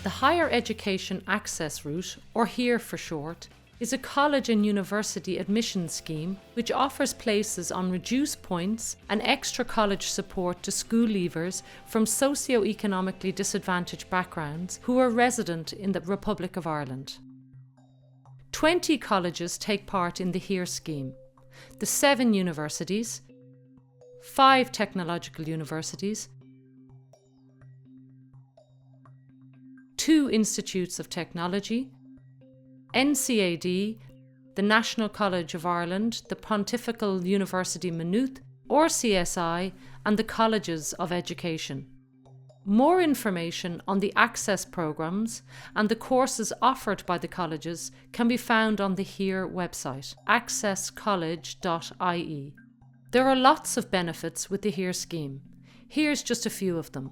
The Higher Education Access Route, or HEAR for short, is a college and university admission scheme which offers places on reduced points and extra college support to school leavers from socio-economically disadvantaged backgrounds who are resident in the Republic of Ireland. 20 colleges take part in the HEAR scheme. The 7 universities, 5 technological universities, 2 institutes of technology, NCAD, the National College of Ireland, the Pontifical University Maynooth, RCSI, and the Colleges of Education. More information on the access programmes and the courses offered by the colleges can be found on the HEAR website, accesscollege.ie. There are lots of benefits with the HEAR scheme. Here's just a few of them.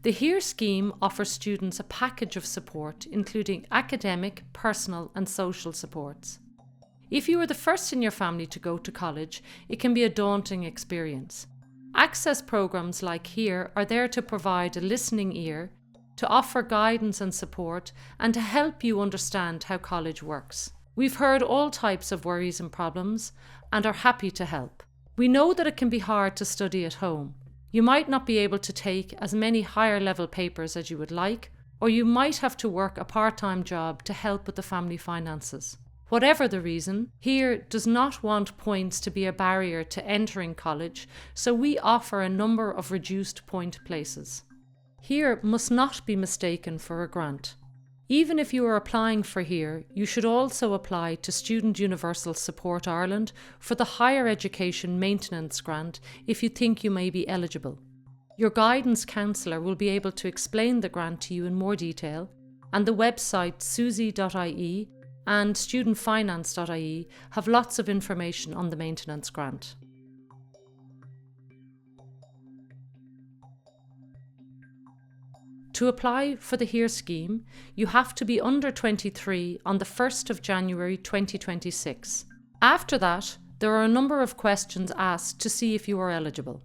The HEAR scheme offers students a package of support, including academic, personal and social supports. If you are the first in your family to go to college, it can be a daunting experience. Access programmes like HEAR are there to provide a listening ear, to offer guidance and support, and to help you understand how college works. We've heard all types of worries and problems and are happy to help. We know that it can be hard to study at home. You might not be able to take as many higher level papers as you would like, or you might have to work a part-time job to help with the family finances. Whatever the reason, HEAR does not want points to be a barrier to entering college, so we offer a number of reduced point places. HEAR must not be mistaken for a grant. Even if you are applying for HEAR, you should also apply to Student Universal Support Ireland for the Higher Education Maintenance Grant if you think you may be eligible. Your guidance counsellor will be able to explain the grant to you in more detail, and the website susie.ie and studentfinance.ie have lots of information on the maintenance grant. To apply for the HEAR scheme, you have to be under 23 on the 1st of January 2026. After that, there are a number of questions asked to see if you are eligible.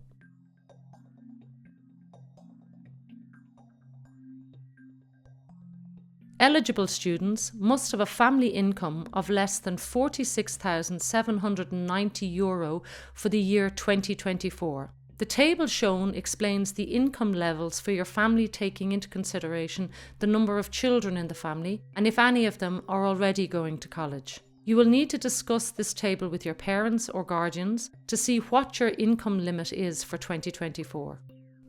Eligible students must have a family income of less than €46,790 for the year 2024. The table shown explains the income levels for your family, taking into consideration the number of children in the family and if any of them are already going to college. You will need to discuss this table with your parents or guardians to see what your income limit is for 2024.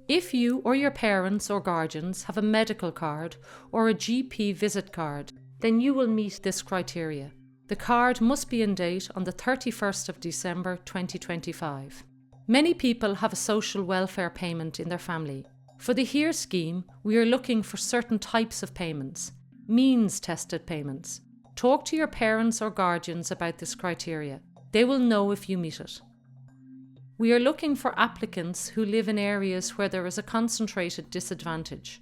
If you or your parents or guardians have a medical card or a GP visit card, then you will meet this criteria. The card must be in date on the 31st of December 2025. Many people have a social welfare payment in their family. For the HEAR scheme, we are looking for certain types of payments, means-tested payments. Talk to your parents or guardians about this criteria. They will know if you meet it. We are looking for applicants who live in areas where there is a concentrated disadvantage.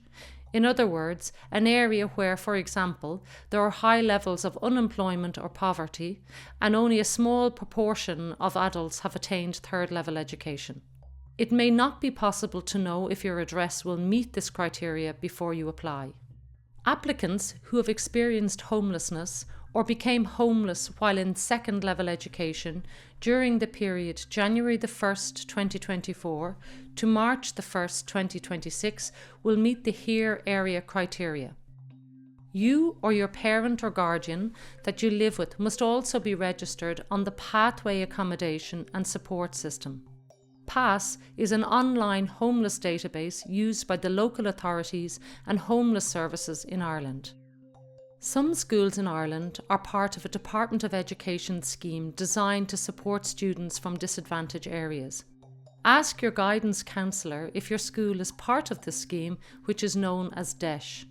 In other words, an area where, for example, there are high levels of unemployment or poverty, and only a small proportion of adults have attained third-level education. It may not be possible to know if your address will meet this criteria before you apply. Applicants who have experienced homelessness or became homeless while in second-level education during the period January the 1st, 2024 to March the 1st, 2026 will meet the HEAR area criteria. You or your parent or guardian that you live with must also be registered on the Pathway Accommodation and Support System. PASS is an online homeless database used by the local authorities and homeless services in Ireland. Some schools in Ireland are part of a Department of Education scheme designed to support students from disadvantaged areas. Ask your guidance counsellor if your school is part of this scheme, which is known as DEIS.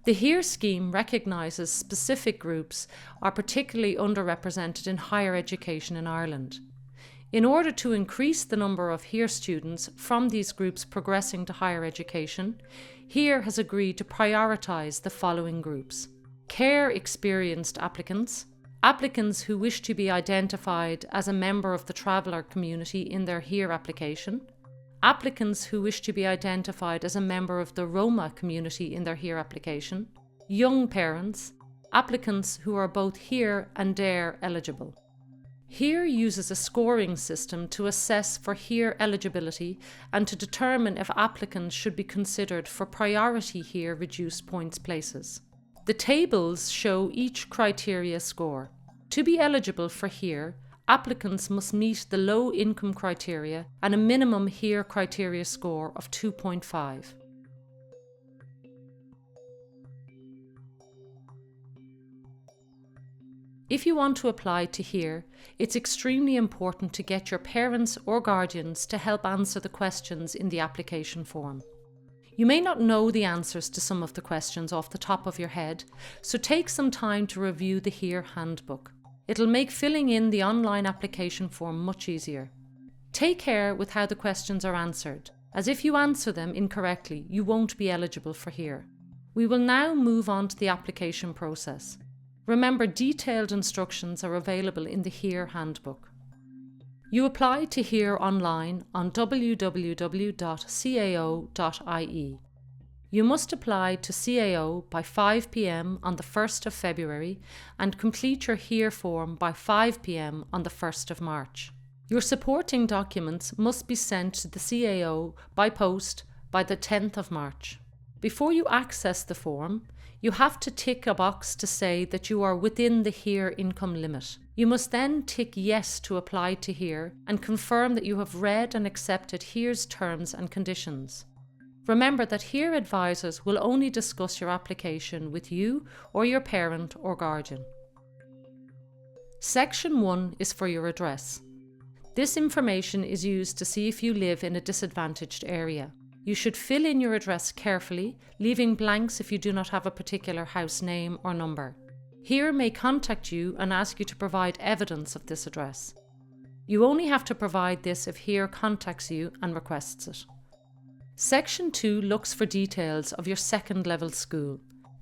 The HEAR scheme recognises specific groups are particularly underrepresented in higher education in Ireland. In order to increase the number of HEAR students from these groups progressing to higher education, HEAR has agreed to prioritise the following groups: care experienced applicants, applicants who wish to be identified as a member of the traveller community in their HERE application, applicants who wish to be identified as a member of the Roma community in their HERE application, young parents, applicants who are both HERE and DARE eligible. HERE uses a scoring system to assess for HERE eligibility and to determine if applicants should be considered for priority HERE reduced points places. The tables show each criteria score. To be eligible for HERE, applicants must meet the low income criteria and a minimum HERE criteria score of 2.5. If you want to apply to HERE, it's extremely important to get your parents or guardians to help answer the questions in the application form. You may not know the answers to some of the questions off the top of your head, so take some time to review the HERE handbook. It'll make filling in the online application form much easier. Take care with how the questions are answered, as if you answer them incorrectly, you won't be eligible for HERE. We will now move on to the application process. Remember, detailed instructions are available in the HERE handbook. You apply to HERE online on www.cao.ie. You must apply to CAO by 5 p.m. on the 1st of February and complete your HERE form by 5 p.m. on the 1st of March. Your supporting documents must be sent to the CAO by post by the 10th of March. Before you access the form, you have to tick a box to say that you are within the HERE income limit. You must then tick yes to apply to HERE and confirm that you have read and accepted HERE's terms and conditions. Remember that HERE advisors will only discuss your application with you or your parent or guardian. Section 1 is for your address. This information is used to see if you live in a disadvantaged area. You should fill in your address carefully, leaving blanks if you do not have a particular house name or number. HERE may contact you and ask you to provide evidence of this address. You only have to provide this if HERE contacts you and requests it. Section 2 looks for details of your second level school.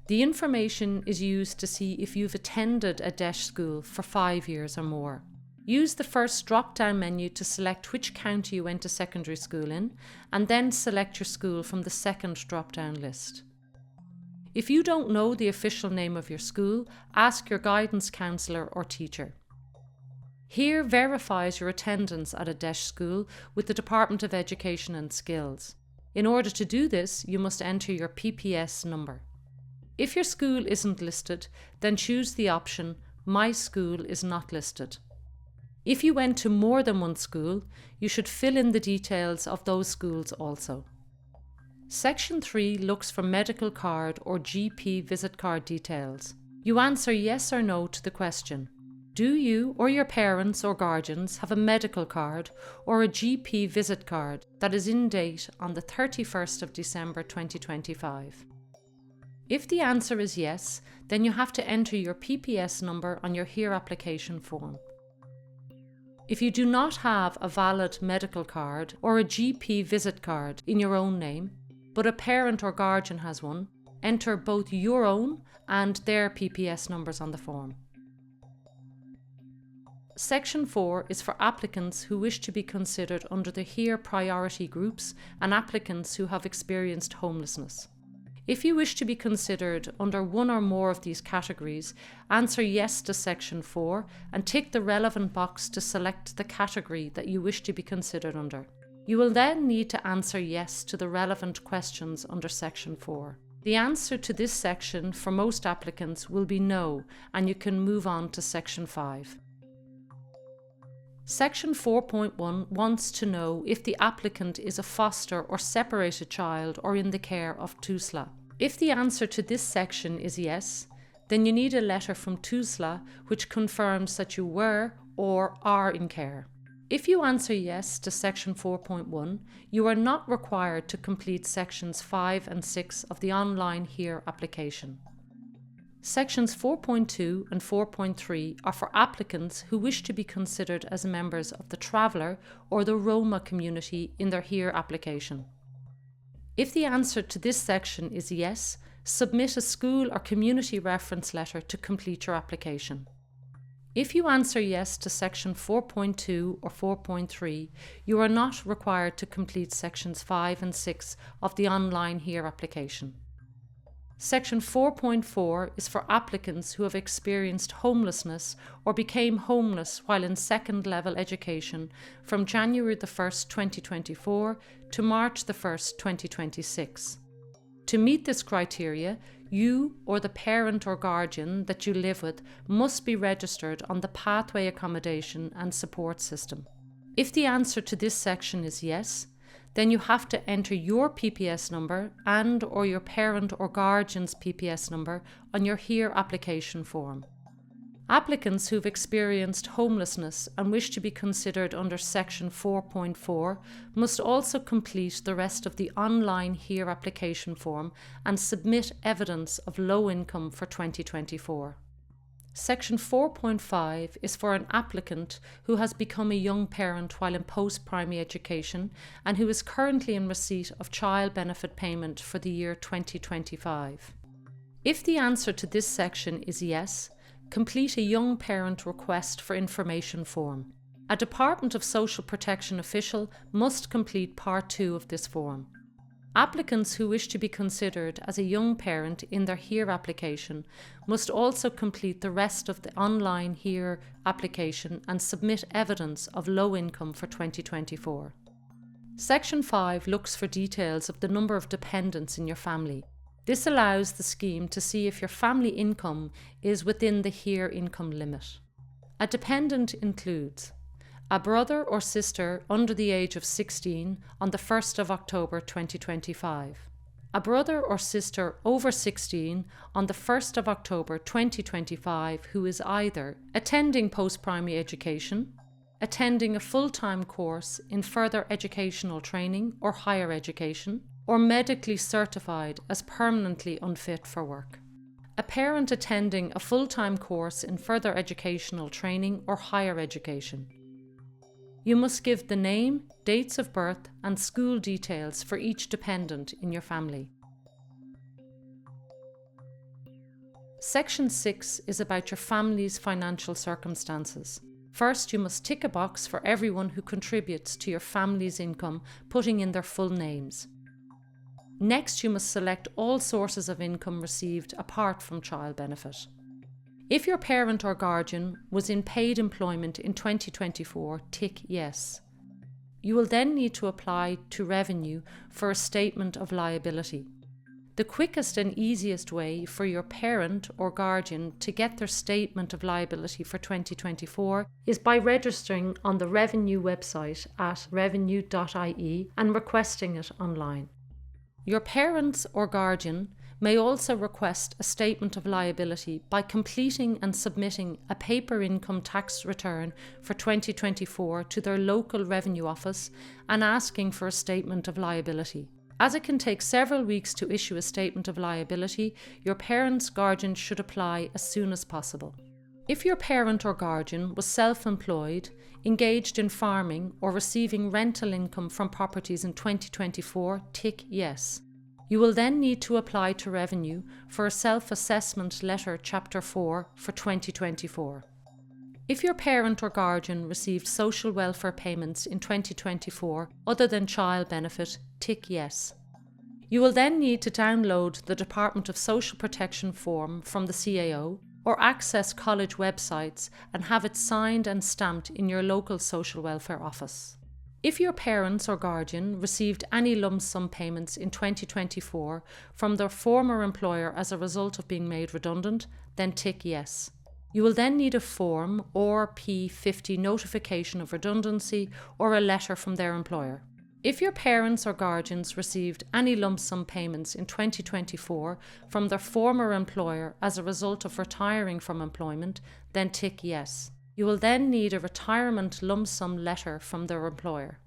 The information is used to see if you've attended a DEIS school for 5 years or more. Use the first drop-down menu to select which county you went to secondary school in, and then select your school from the second drop-down list. If you don't know the official name of your school, ask your guidance counsellor or teacher. HERE verifies your attendance at a DEIS school with the Department of Education and Skills. In order to do this, you must enter your PPS number. If your school isn't listed, then choose the option My School is Not Listed. If you went to more than one school, you should fill in the details of those schools also. Section 3 looks for medical card or GP visit card details. You answer yes or no to the question. Do you or your parents or guardians have a medical card or a GP visit card that is in date on the 31st of December 2025? If the answer is yes, then you have to enter your PPS number on your HERE application form. If you do not have a valid medical card or a GP visit card in your own name, but a parent or guardian has one, enter both your own and their PPS numbers on the form. Section 4 is for applicants who wish to be considered under the HERE priority groups and applicants who have experienced homelessness. If you wish to be considered under one or more of these categories, answer yes to Section 4 and tick the relevant box to select the category that you wish to be considered under. You will then need to answer yes to the relevant questions under Section 4. The answer to this section for most applicants will be no, and you can move on to Section 5. Section 4.1 wants to know if the applicant is a foster or separated child or in the care of TUSLA. If the answer to this section is yes, then you need a letter from TUSLA which confirms that you were or are in care. If you answer yes to Section 4.1, you are not required to complete Sections 5 and 6 of the online HERE application. Sections 4.2 and 4.3 are for applicants who wish to be considered as members of the Traveller or the Roma community in their HERE application. If the answer to this section is yes, submit a school or community reference letter to complete your application. If you answer yes to section 4.2 or 4.3, you are not required to complete sections 5 and 6 of the online HEAR application. Section 4.4 is for applicants who have experienced homelessness or became homeless while in second-level education from January the 1st, 2024 to March the 1st, 2026. To meet this criteria, you or the parent or guardian that you live with must be registered on the Pathway Accommodation and Support System. If the answer to this section is yes, then you have to enter your PPS number and or your parent or guardian's PPS number on your HEAR application form. Applicants who've experienced homelessness and wish to be considered under section 4.4 must also complete the rest of the online HEAR application form and submit evidence of low income for 2024. Section 4.5 is for an applicant who has become a young parent while in post-primary education and who is currently in receipt of child benefit payment for the year 2025. If the answer to this section is yes, complete a young parent request for information form. A Department of Social Protection official must complete Part 2 of this form. Applicants who wish to be considered as a young parent in their HEAR application must also complete the rest of the online HEAR application and submit evidence of low income for 2024. Section 5 looks for details of the number of dependents in your family. This allows the scheme to see if your family income is within the HEAR income limit. A dependent includes a brother or sister under the age of 16 on the 1st of October 2025, a brother or sister over 16 on the 1st of October 2025 who is either attending post-primary education, attending a full-time course in further educational training or higher education, or medically certified as permanently unfit for work. A parent attending a full-time course in further educational training or higher education. You must give the name, dates of birth and school details for each dependent in your family. Section 6 is about your family's financial circumstances. First, you must tick a box for everyone who contributes to your family's income, putting in their full names. Next, you must select all sources of income received apart from child benefit. If your parent or guardian was in paid employment in 2024, tick yes. You will then need to apply to Revenue for a statement of liability. The quickest and easiest way for your parent or guardian to get their statement of liability for 2024 is by registering on the Revenue website at revenue.ie and requesting it online. Your parents or guardian may also request a statement of liability by completing and submitting a paper income tax return for 2024 to their local revenue office and asking for a statement of liability. As it can take several weeks to issue a statement of liability, your parent's guardian should apply as soon as possible. If your parent or guardian was self-employed, engaged in farming or receiving rental income from properties in 2024, tick yes. You will then need to apply to Revenue for a self-assessment letter Chapter 4 for 2024. If your parent or guardian received social welfare payments in 2024 other than child benefit, tick yes. You will then need to download the Department of Social Protection form from the CAO or access college websites and have it signed and stamped in your local social welfare office. If your parents or guardian received any lump sum payments in 2024 from their former employer as a result of being made redundant, then tick yes. You will then need a form or P50 notification of redundancy or a letter from their employer. If your parents or guardians received any lump sum payments in 2024 from their former employer as a result of retiring from employment, then tick yes. You will then need a retirement lump sum letter from their employer.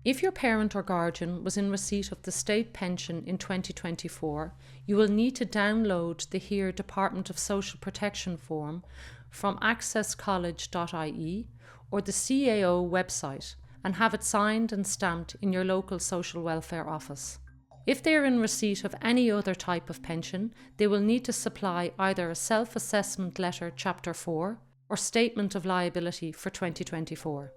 If your parent or guardian was in receipt of the state pension in 2024, you will need to download the HEAR Department of Social Protection form from accesscollege.ie or the CAO website and have it signed and stamped in your local social welfare office. If they are in receipt of any other type of pension, they will need to supply either a self-assessment letter Chapter 4, or Statement of Liability for 2024.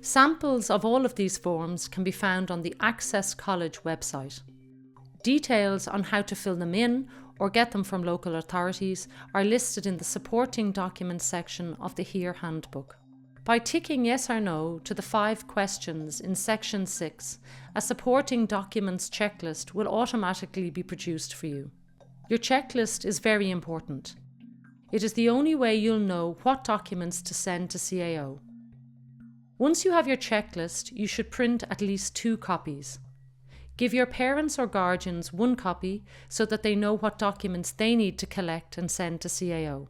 Samples of all of these forms can be found on the Access College website. Details on how to fill them in or get them from local authorities are listed in the Supporting Documents section of the HEAR Handbook. By ticking yes or no to the 5 questions in Section 6, a Supporting Documents checklist will automatically be produced for you. Your checklist is very important. It is the only way you'll know what documents to send to CAO. Once you have your checklist, you should print at least 2 copies. Give your parents or guardians 1 copy so that they know what documents they need to collect and send to CAO.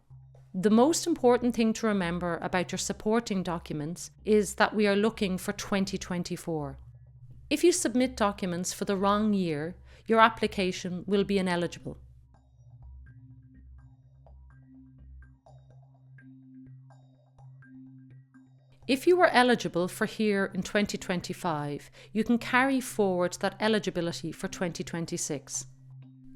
The most important thing to remember about your supporting documents is that we are looking for 2024. If you submit documents for the wrong year, your application will be ineligible. If you are eligible for HEAR in 2025, you can carry forward that eligibility for 2026.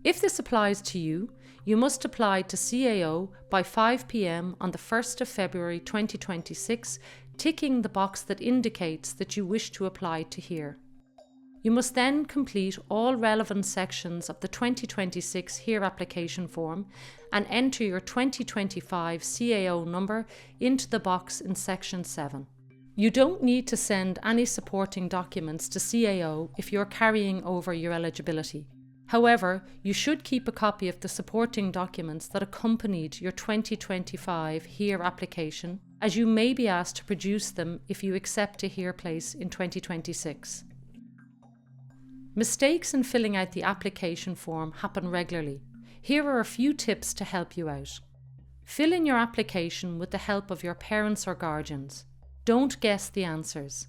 If this applies to you, you must apply to CAO by 5 p.m. on the 1st of February 2026, ticking the box that indicates that you wish to apply to HEAR. You must then complete all relevant sections of the 2026 HEAR application form and enter your 2025 CAO number into the box in Section 7. You don't need to send any supporting documents to CAO if you're carrying over your eligibility. However, you should keep a copy of the supporting documents that accompanied your 2025 HEAR application, as you may be asked to produce them if you accept a HEAR place in 2026. Mistakes in filling out the application form happen regularly. Here are a few tips to help you out. Fill in your application with the help of your parents or guardians. Don't guess the answers.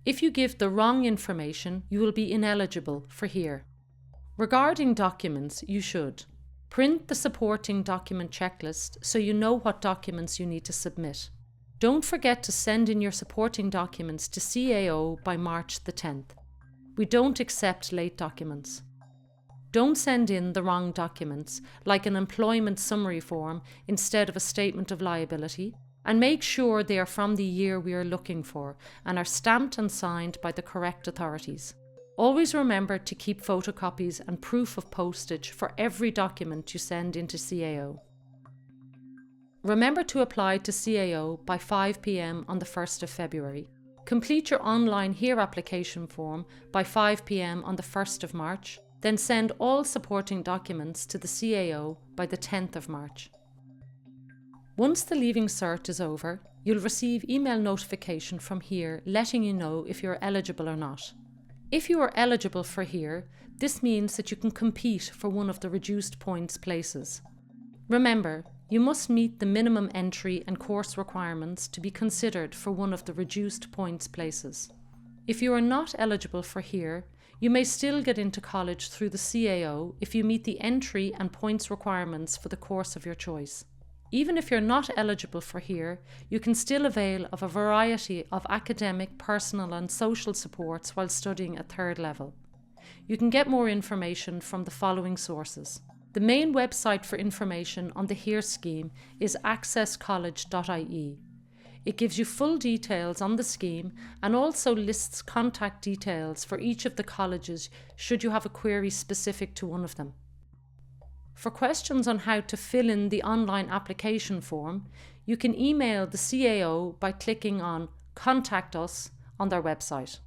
If you give the wrong information, you will be ineligible for HEAR. Regarding documents, you should print the supporting document checklist so you know what documents you need to submit. Don't forget to send in your supporting documents to CAO by March the 10th. We don't accept late documents. Don't send in the wrong documents, like an employment summary form instead of a statement of liability, and make sure they are from the year we are looking for and are stamped and signed by the correct authorities. Always remember to keep photocopies and proof of postage for every document you send into CAO. Remember to apply to CAO by 5 p.m. on the 1st of February. Complete your online HEAR application form by 5 p.m. on the 1st of March, then send all supporting documents to the CAO by the 10th of March. Once the Leaving Cert is over, you'll receive email notification from HEAR letting you know if you're eligible or not. If you are eligible for HEAR, this means that you can compete for one of the reduced points places. Remember, you must meet the minimum entry and course requirements to be considered for one of the reduced points places. If you are not eligible for HEAR, you may still get into college through the CAO if you meet the entry and points requirements for the course of your choice. Even if you're not eligible for HEAR, you can still avail of a variety of academic, personal and social supports while studying at 3rd level. You can get more information from the following sources. The main website for information on the HEAR scheme is accesscollege.ie. It gives you full details on the scheme and also lists contact details for each of the colleges should you have a query specific to one of them. For questions on how to fill in the online application form, you can email the CAO by clicking on Contact Us on their website.